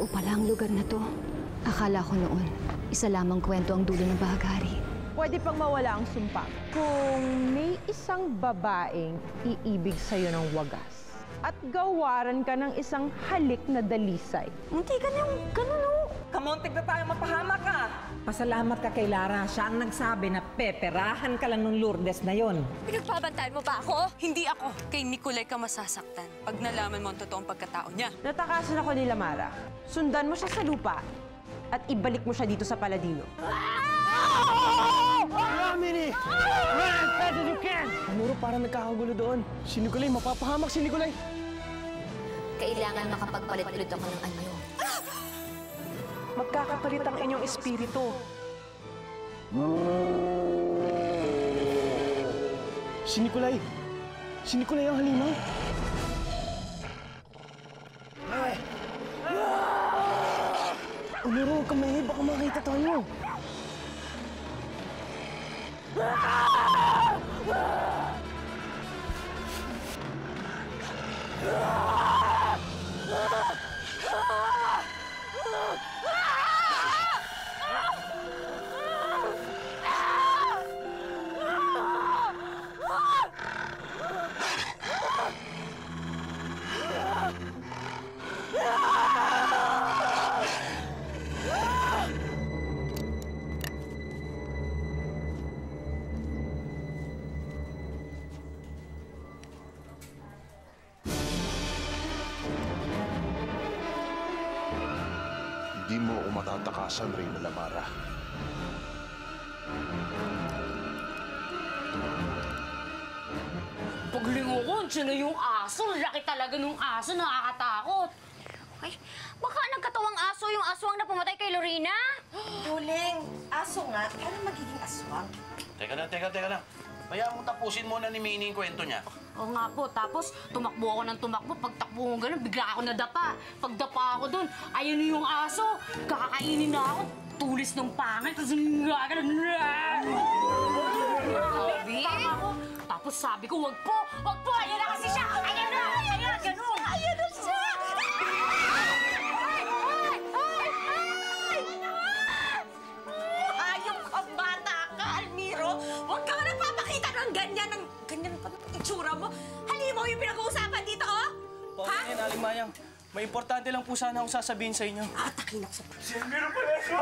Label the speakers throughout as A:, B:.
A: totoo pala ang lugar na to. Akala ko noon, isa lamang kwento ang dulo ng bahagari.
B: Pwede pang mawala ang sumpa kung may isang babaeng iibig sa'yo ng wagas at gawaran ka ng isang halik na dalisay.
C: Hindi ka niyang ganun, oh.
D: Kamuntik na tayo mapahama ka!
E: Pasalamat ka kay Lara. Siya ang nagsabi na peperahan ka lang ng Lourdes na yon.
C: Pinagbabantayan mo ba ako? Hindi ako. Kay Nicolay ka masasaktan pag nalaman mo ang totoong pagkatao niya.
B: Natakasan ako ni Lamara. Sundan mo siya sa lupa at ibalik mo siya dito sa Paladino.
F: Mini! Run as fast as you can! Amuro, parang nagkakagulo doon. Si Nicolay, mapapahamak si Nicolay.
G: Kailangan makapagpalit-ulit ako ng anyo.
D: Magkakapalit ang inyong espiritu.
F: Si Nicolay! Si Nicolay ang halimaw! Amuro, huwag kang maingay. Baka makita tayo.
H: Hindi mo ako matatakasan, Reyna Lamara.
I: Paglingon, siya na yung aso. Laki talaga nung aso, nakakatakot.
G: Ay, baka nagkatawang aso yung aswang na pumatay kay Lorena?
J: Duling, aso nga. Ano magiging aswang?
K: Teka lang. Kaya mo tapusin muna ni Minnie yung kwento niya.
I: Oo nga po, tapos tumakbo ako ng tumakbo. Pagtakbo ko gano'n, bigla ako nadapa. Pagdapa ako doon, ayun na yung aso. Kakakainin na ako. Tulis ng pangit, tapos gano'n. Sabi? Tapos sabi ko, wag po! Ayan na kasi siya! Ayan na, gano'n! Ayan na siya!
J: Ayok kang bata ka, Almiro! Huwag ka nga nagpapakita ng ganyan pa ng itsura mo. Halimaw yung pinag-uusapan dito, oh!
F: Ha? Aling Mayang, may importante lang po sana akong sasabihin sa inyo.
J: Takin ako sa pagkakas.
F: Si Almiro pala siya!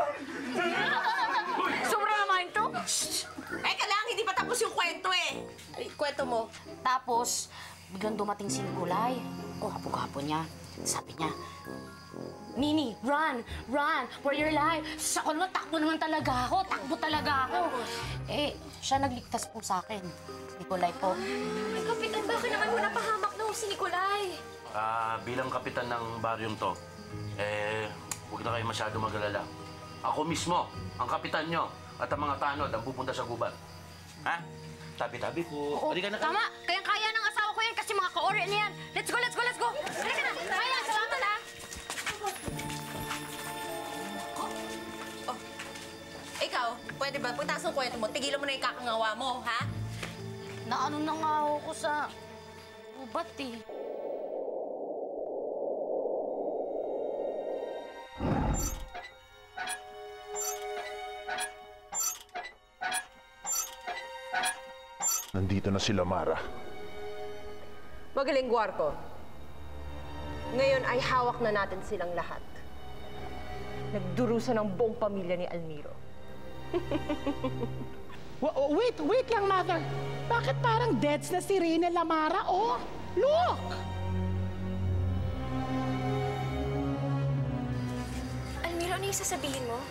I: Sobra naman ito!
J: Teka lang, hindi pa tapos yung kwento eh. Ay, kwento mo.
I: Tapos, biglang dumating si Nicolay. Gwapo-gwapo niya. Sabi niya, Nini, run! For your life! Ako naman, takbo talaga ako. Eh, siya nagligtas po sa akin. Nicolay po.
G: Ay, Kapitan, baka naman mo napahamak na si Nicolay.
K: Bilang kapitan ng baryong to, huwag na kayo masyado mag-alala. Ako mismo, ang kapitan nyo, at ang mga tanod ang pupunta sa gubat. Ha? Tabi-tabi po. Halika na.
G: Tama, kaya ng asawa ko yan kasi mga ka-ore niyan. Let's go! Halika na! Kaya, salamat ha!
J: Ikaw, pwede ba? Pagtaas ng kwento mo, tigilan mo na yung kakangawa mo, ha?
I: Naano na nga ako sa gubat eh.
H: Nandito na si Lamara.
B: Magaling, Guarco. Ngayon ay hawak na natin silang lahat. Nagdurusa ng buong pamilya ni Almiro.
E: Wait lang, Mother. Bakit parang deads na si Reyna Lamara? Oh, look!
G: Almiro, ano yung sasabihin mo?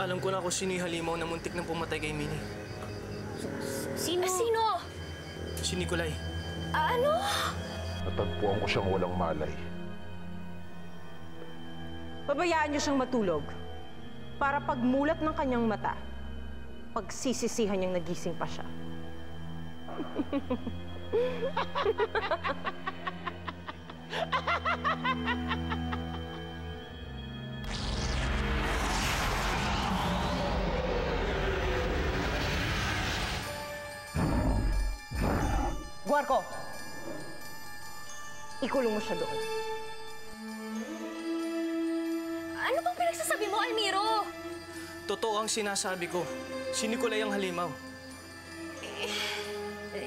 F: Alam ko na kung sino yung halimaw na muntik nang pumatay kay Minnie.
G: Sino?
F: Si Nicolay.
G: Ano?
H: Natagpuan ko siyang walang malay.
B: Pabayaan niyo siyang matulog para pagmulat ng kanyang mata, pagsisisihan niyang nagising pa siya. Guarco, ikulong mo siya doon.
G: Ano bang pinagsasabi mo, Almiro?
F: Totoo ang sinasabi ko. Si Nicolay ang halimaw.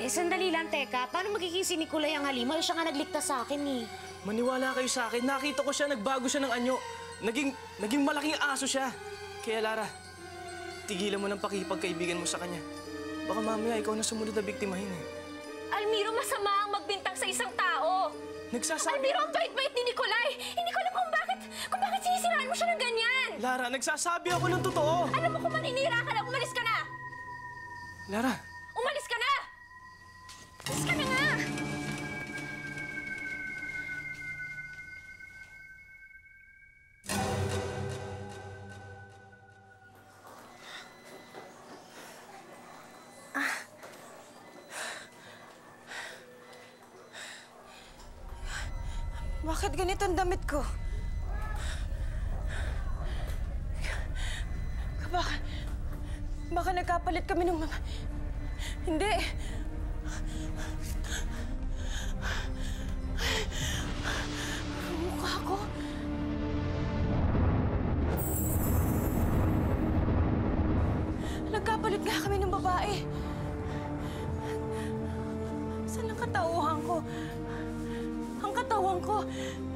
I: Sandali lang, teka. Paano magiging si Nicolay ang halimaw? Siya nga nagligtas sa akin eh.
F: Maniwala kayo sa akin. Nakita ko siya, nagbago siya ng anyo. Naging malaking aso siya. Kaya Lara, tigilan mo ng pakipagkaibigan mo sa kanya. Baka mamaya ikaw na sumunod na biktimahin eh.
G: Almiro, masama ang magbintang sa isang tao. Almiro, ang bait-bait ni Nicolay. Hindi ko alam kung bakit sinisiraan mo siya ng ganyan.
F: Lara, nagsasabi ako ng totoo.
G: Alam mo kung maninira ka na, umalis ka na.
F: Lara.
G: Umalis ka na! Umalis ka na nga!
J: Bakit ganito ang damit ko? Baka nagkapalit kami ng mama. Hindi. Ang mukha ko. Nagkapalit nga kami ng babae. Saan ang katauhan ko? Ang katawan ko,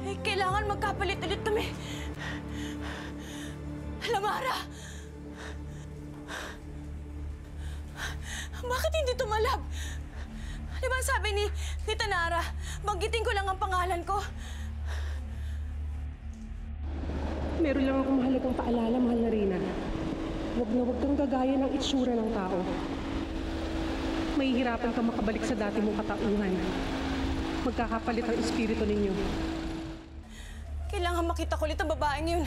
J: eh, kailangan magkapalit ulit kami. Lamara! Bakit hindi tumalab? Di ba sabi ni Tanara, banggitin ko lang ang pangalan ko?
L: Meron lang akong mahalagang paalala, mahal na Rina. Huwag na huwag kang gagaya ng itsura ng tao. Mahihirapan ka makabalik sa dati mong katauhan. Magkakapalit ang espiritu ninyo.
J: Kailangan makita ko ulit ang babaeng yun.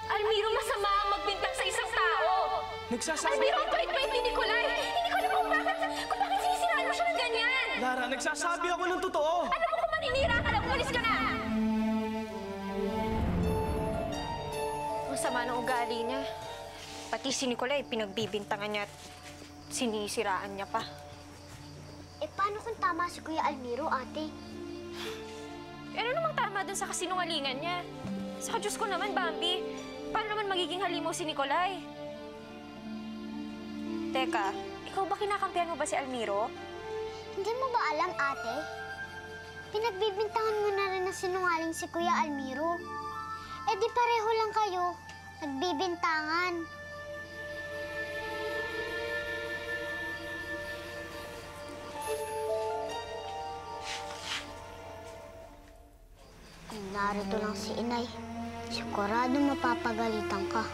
G: Almiro, masama ang magbintang sa isang tao. Almiro, ang bait-bait ni Nicolay. Hindi ko alam kung bakit sinisiraan mo siya ng ganyan.
F: Lara, nagsasabi ako ng totoo.
G: Alam mo kung maninira ka na, umalis ka na. Masama ng ugali niya. Pati si Nicolay, pinagbibintangan niya at sinisiraan niya pa.
M: Eh, paano kung tama si Kuya Almiro, ate?
G: Ano namang tama dun sa kasinungalingan niya? Saka Diyos ko naman, Bambi. Paano naman magiging halimaw si Nicolay? Teka, ikaw ba kinakampihan mo ba si Almiro?
M: Hindi mo ba alam, ate? Pinagbibintangan mo na rin na sinungaling si Kuya Almiro. Eh di pareho lang kayo. Nagbibintangan. Kung narito lang si Inay, sigurado mapapagalitan ka.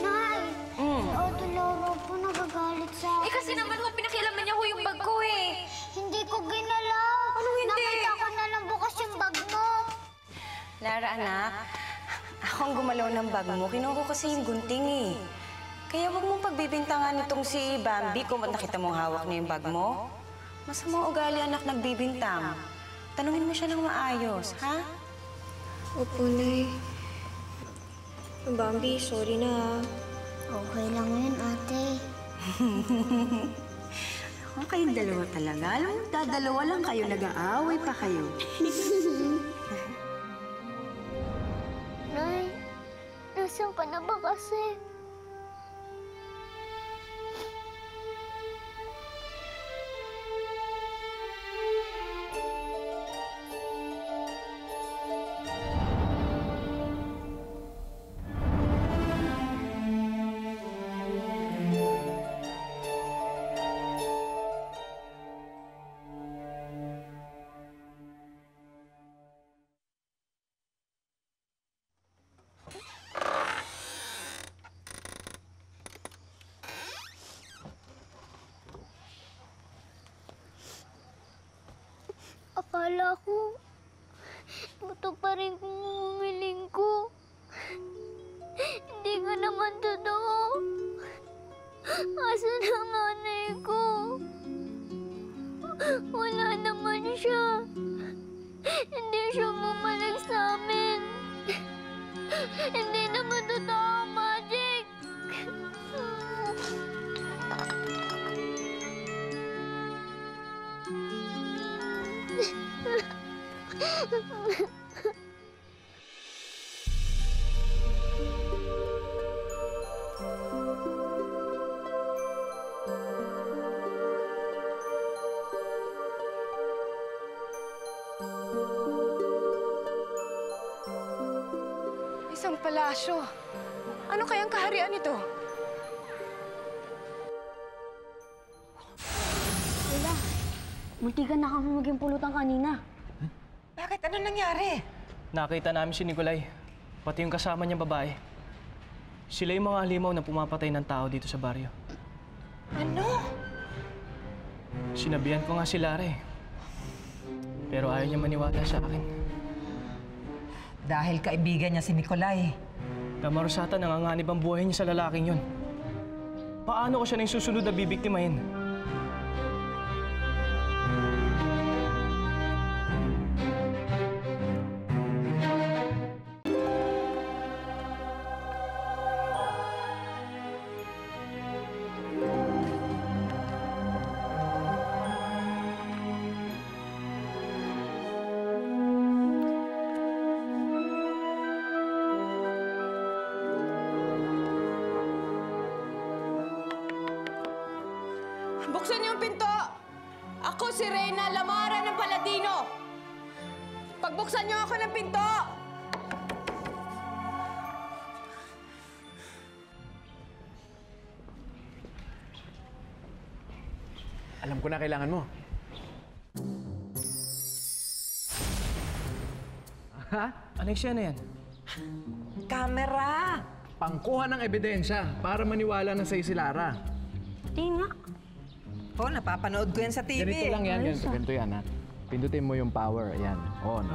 M: Nay! Si Otto Loro po nagagalit sa akin.
G: Eh kasi naman ho, pinakialaman niya ho yung bag ko eh.
M: Hindi ko ginalaw.
G: Ano hindi?
M: Nakita ko na lang bukas yung bag mo.
N: Lara, anak. Ako ang gumalaw ng bag mo. Kinuha ko kasi yung gunting eh. Kaya huwag mong pagbibintangan itong si Bambi kung nakita mong hawak niya yung bag mo. Masamang ugali, anak, nagbibintang. Tanungin mo siya ng maayos, ha?
G: Opo, Nay. Bambi, sorry na.
M: Okay lang yun, ate.
N: Ako kayong dalawa talaga. Alam mo, dadalawa lang kayo, nag-aaway pa kayo.
M: Nay, nasaan ka na ba kasi? Akala ko, buto pa rin kung umiling ko. Hindi nga naman totoo. Asan ang nanay ko? Wala naman siya. Hindi siya bumalik sa amin. Hindi naman totoo ang magic.
N: Isang palasyo. Ano kayang kaharian ito?
M: Wala. Muntikan na kami maging pulutan kanina.
D: Bakit? Ano nangyari?
F: Nakita namin si Nicolay, pati yung kasama niyang babae. Sila yung mga halimaw na pumapatay ng tao dito sa baryo.
D: Ano?
F: Sinabihan ko nga si Lara eh. Pero ayaw niya maniwala sa akin.
D: Dahil kaibigan niya si Nicolay.
F: Kamarusata, nanganganib ang buhay niya sa lalaking yun. Paano ko siya nang susunod na bibiktimahin?
B: Buksan niyo ang pinto! Ako si Reyna Lamara ng Paladino! Pagbuksan niyo ako ng pinto!
O: Alam ko na kailangan mo. Ha?
F: Anong eksena yan?
D: Camera!
O: Pangkuha ng ebidensya para maniwala na sa'yo si Lara.
M: Di nga.
D: Oh, napapanood ko yan sa TV.
O: Ganito lang yan, ganito yan ha. Pindutin mo yung power, ayan, on.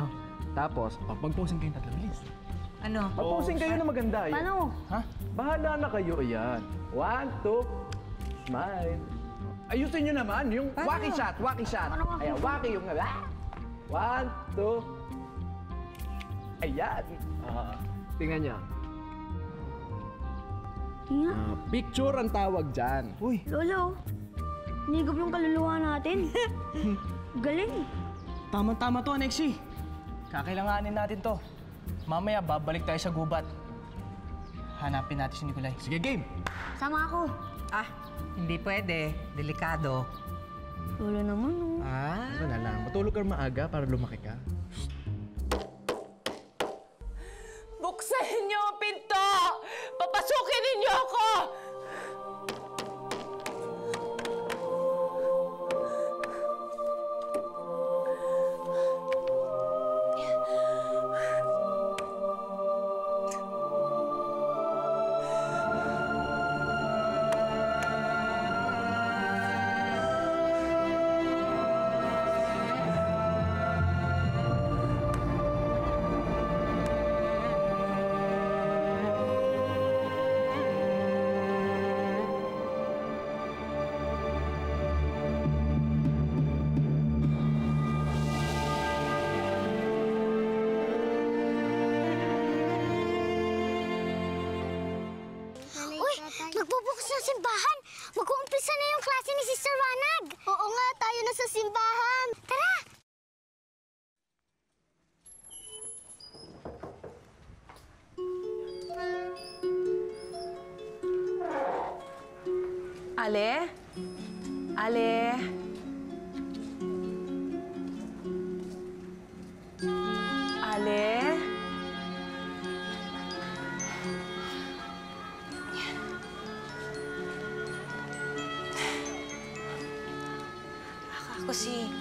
O: Tapos, pag-posing kayong tatlo, bilis.
D: Ano?
O: Pag-posing kayo na maganda.
M: Paano?
O: Ha? Bahala na kayo, ayan. 1, 2, smile. Ayusin nyo naman, yung wacky shot, wacky shot. Ayan, wacky yung... 1, 2... Ayan. Tingnan niya.
M: Tinga.
O: Picture ang tawag dyan.
F: Uy.
M: Lolo, nigop yung kaluluwa natin. Galing.
F: Tama-tama to, Anexi. Kakailanganin natin to. Mamaya, babalik tayo sa gubat. Hanapin natin si Nicolay.
O: Sige, game.
M: Sama ako.
D: Ah, hindi pwede. Delikado.
M: Lolo naman, oh.
O: Ano na lang, matulog ka maaga para lumaki ka.
B: Buksan niyo ang pinto! Papasukin ninyo ako!
M: Magbubukas ng simbahan! Mag-uumpisa na yung klase ni Sister Wanag! Oo nga, tayo na sa simbahan! Tara!
B: Ale? Ale? Ale?
N: Ako si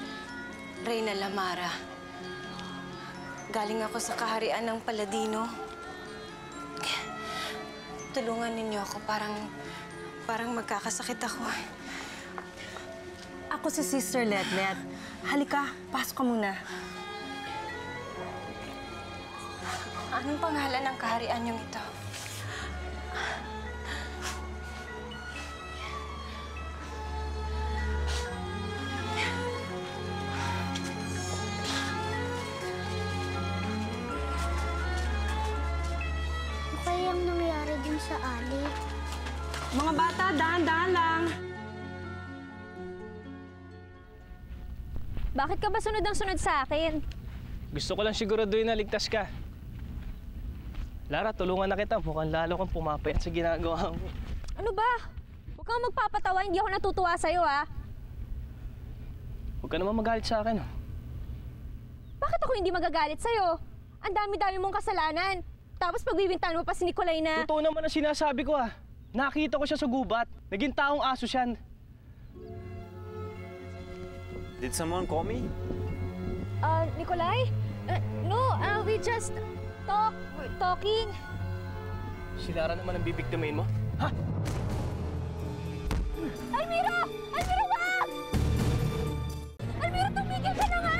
N: Reyna Lamara. Galing ako sa kaharian ng Paladino. Tulungan ninyo ako, parang magkakasakit ako.
L: Ako si Sister Letlet. Halika, pasok ka muna.
N: Anong pangalan ng kaharian niyong ito?
M: dun sa alley.
L: Mga bata, dahan-dahan lang.
G: Bakit ka ba sunod ang sunod sa akin?
F: Gusto ko lang siguraduhin na ligtas ka. Lara, tulungan na kita. Mukhang lalo kang pumapayat sa ginagawa mo.
G: Ano ba? Huwag kang magpapatawa, hindi ako natutuwa sa'yo, ha?
F: Huwag ka naman magalit sa akin,
G: Bakit ako hindi magagalit sa'yo? Ang dami-dami mong kasalanan. Tapos pagbibintahan mo pa si Nicolay na...
F: Totoo naman ang sinasabi ko, Nakita ko siya sa gubat. Naging taong aso siyan.
P: Did someone call me?
G: Nicolay? No, we just we're talking.
F: Si Lara naman ang bibiktimahin mo? Ha?
G: Almiro! Almiro, wag! Almiro, tumigil ka na nga!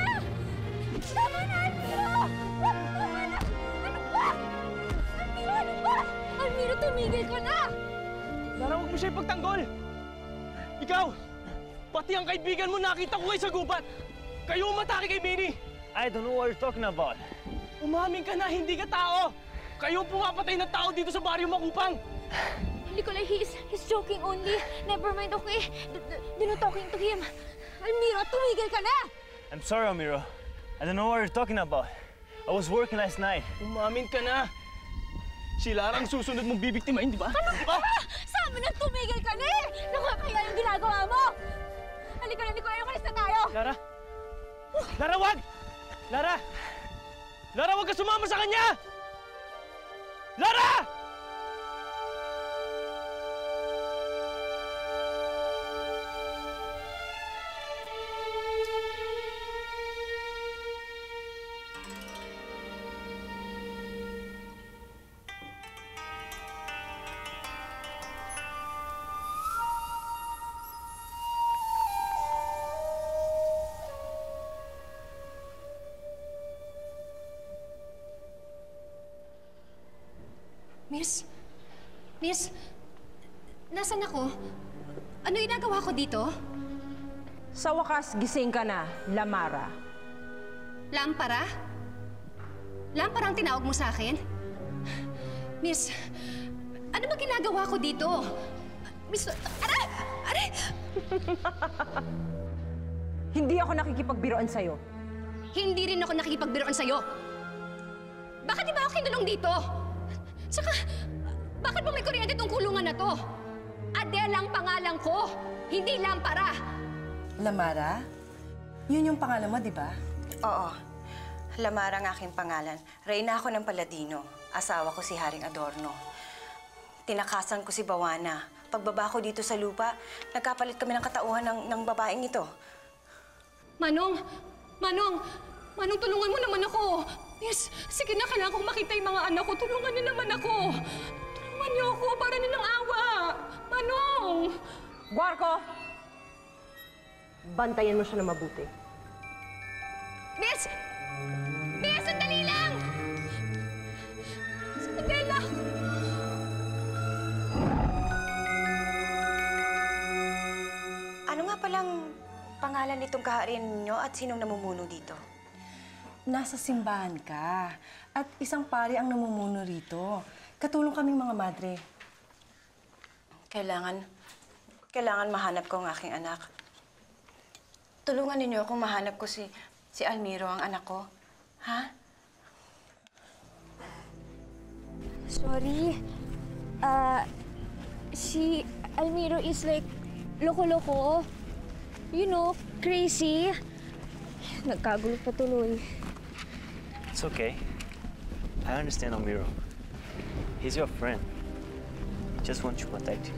G: Tama na, Almiro! Wag, tama na! Ano ba? Almiro, ano ba? Almiro, tumigil ka na!
F: Lara, huwag mo siya ipagtanggol! Ikaw! Pati ang kaibigan mo nakita ko kayo sa gubat! Kayo umatake kay Minnie!
P: I don't know what you're talking about.
F: Umamin ka na, hindi ka tao! Kayo pumapatay ng tao dito sa baryo Makupang!
G: Nicolay, he's joking only. Never mind, okay? Do not talking to him. Almiro, tumigil ka na!
P: I'm sorry, Almiro. I don't know what you're talking about. I was working last night.
F: Umamin ka na! Si Lara ang susunod mong bibiktimahin, di ba?
G: Ano ba? Sabi na tumigil ka na eh! Nakakaya yung ginagawa mo! Halika na, Nicolay, umalis na tayo!
F: Lara! Lara, wag! Lara! Lara, wag ka sumama sa kanya! Lara!
A: Miss, nasan ako? Ano ginagawa ko dito?
B: Sa wakas, gising ka na, Lamara.
A: Lampara? Lampara ang tinawag mo sa akin? Miss, ano ba ginagawa ko dito? Miss, aray! Aray!
B: Hindi ako nakikipagbiroan sa'yo.
A: Hindi rin ako nakikipagbiroan sa'yo. Bakit di ba ako kinulong dito? Saka, bakit ba may kuryente tong kulungan na to? Adele ang pangalan ko, hindi Lampara.
N: Lamara? Yun yung pangalan mo, di ba? Oo. Lamara ang aking pangalan. Reyna ako ng Paladino. Asawa ko si Haring Adorno. Tinakasan ko si Bawana. Pagbaba ko dito sa lupa, nagkapalit kami ng katauhan ng babaeng ito.
A: Manong, tulungan mo naman ako. Yes, sige na, kailangan kong makita yung mga anak ko. Tulungan niyo naman ako. Tulungan niyo ako para nilang awa. Manong!
B: Guarco! Bantayan mo siya na mabuti.
A: Miss! Miss, sandali lang! Sandali lang!
N: Ano nga palang pangalan nitong kaharian ninyo at sinong namumuno dito?
Q: Nasa simbahan ka. At isang pari ang namumuno rito. Katulong kaming mga madre.
N: Kailangan mahanap ko ang aking anak. Tulungan ninyo akong mahanap ko si Almiro, ang anak ko. Ha?
G: Sorry. Si Almiro is like loko-loko. You know, crazy. Nagkagulo pa tuloy.
P: It's okay. I understand Almiro. He's your friend. Just want to protect you.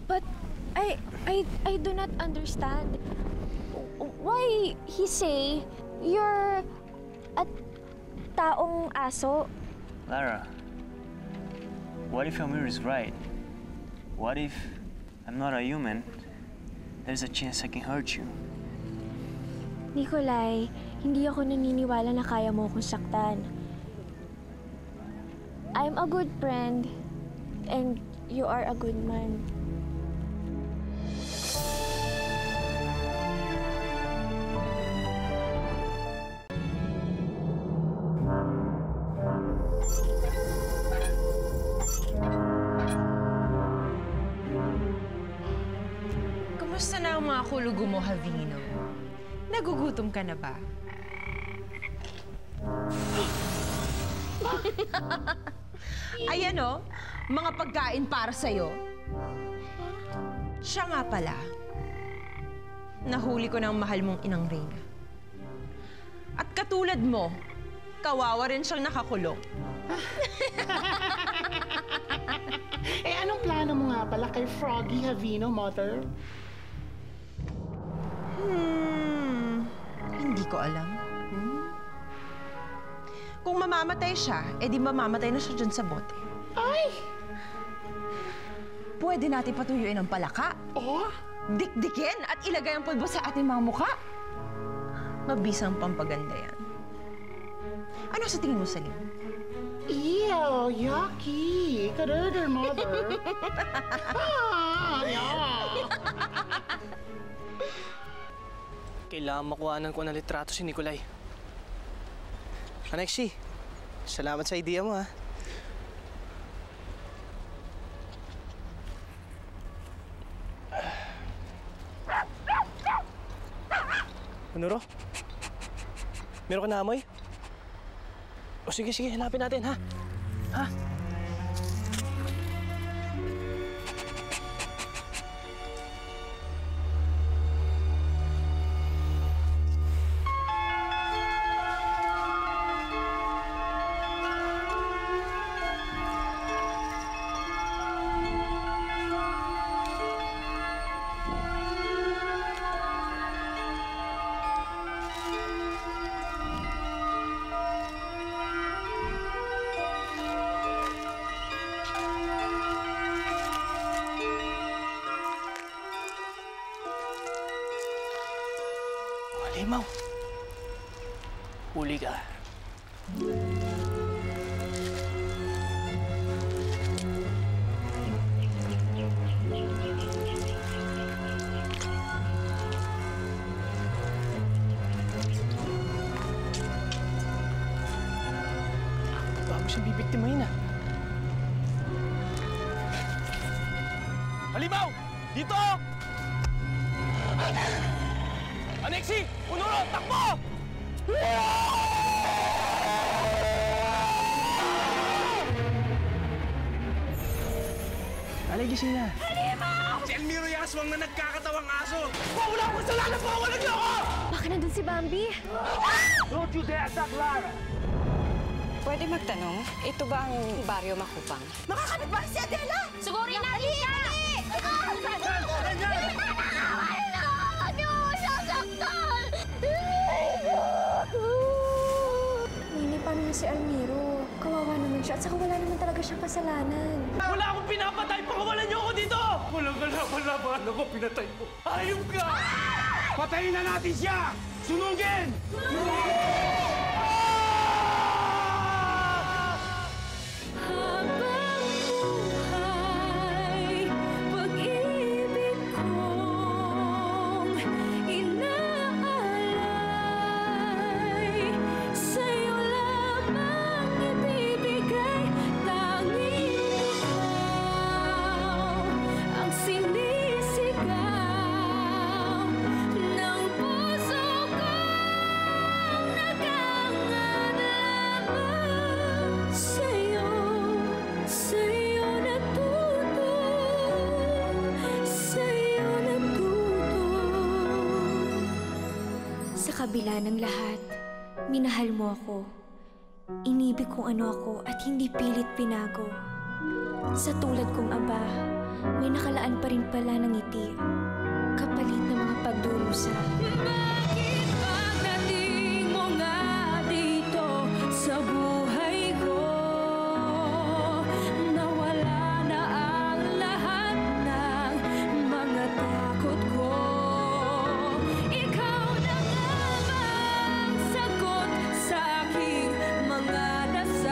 G: But I do not understand. Why he say you're a taong aso?
P: Lara, what if Almiro is right? What if I'm not a human? There's a chance I can hurt you.
G: Nicolay, hindi ako naniniwala na kaya mo akong saktan. I'm a good friend, and you are a good man.
B: Kamusta na ang mga kulugo mo, Javino? Nagugutom ka na ba? Ayan o, mga pagkain para sa'yo. Siya nga pala, nahuli ko ng mahal mong inang Reyna. At katulad mo, kawawa rin siyang nakakulong.
E: Eh, anong plano mo nga pala kay Froggy Javino, Mother?
B: Hindi ko alam. Kung mamamatay siya, edi mamamatay na siya dyan sa bote.
E: Ay!
B: Pwede natin patuyuin ang palaka.
E: Oh?
B: Dikdikin at ilagay ang pulbo sa ating mga mukha. Mabisang pampaganda yan. Ano sa tingin mo, Salim?
E: Ew, yucky. Kadurder, Mother. Yeah.
F: Kailangan makuhanan ko ng litrato si Nikolay. Anexi, salamat sa idea mo, ha? Manuro? Meron ka na amoy? O sige, hanapin natin, ha? Ha? Halimaw. Huli ka. Bago siyang bibiktimahin, ah. Halimaw! Dito! Anexi! Unuro! Takbo! Alay, gising na.
G: Halimaw!
F: Si Elmiro yung aswang na nagkakatawang aso! Wala akong kasalanan! Pawalan niyo ako!
A: Baka nandun si Bambi.
F: Don't you dare attack Lara!
N: Pwede magtanong, ito ba ang baryo Makupang?
G: Makakapit ba si Adela?
A: Sugurin natin siya!
G: Nini, paano na si Almiro? Kawawa naman siya at saka wala naman talaga siyang kasalanan.
F: Wala akong pinapatay! Pakawalan niyo ako dito! Walang kalaban ako, pinatay mo. Ayun ka! Patayin na natin siya! Sunugin!
G: Sa kabila ng lahat, minahal mo ako. Inibig kung ano ako at hindi pilit pinago. Sa tulad kong aba, may nakalaan pa rin pala ng ngiti, kapalit ng mga pagdurusa. Bakit pagdating mo nga dito sa buhay ko, nawala na ang lahat ng mga takot ko. Ikaw na nga bang sagot sa aking mga dasal?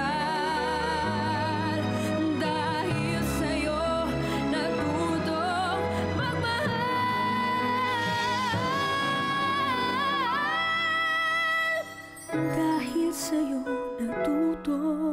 G: Dahil sa'yo natutong magmahal. Dahil sa'yo natutong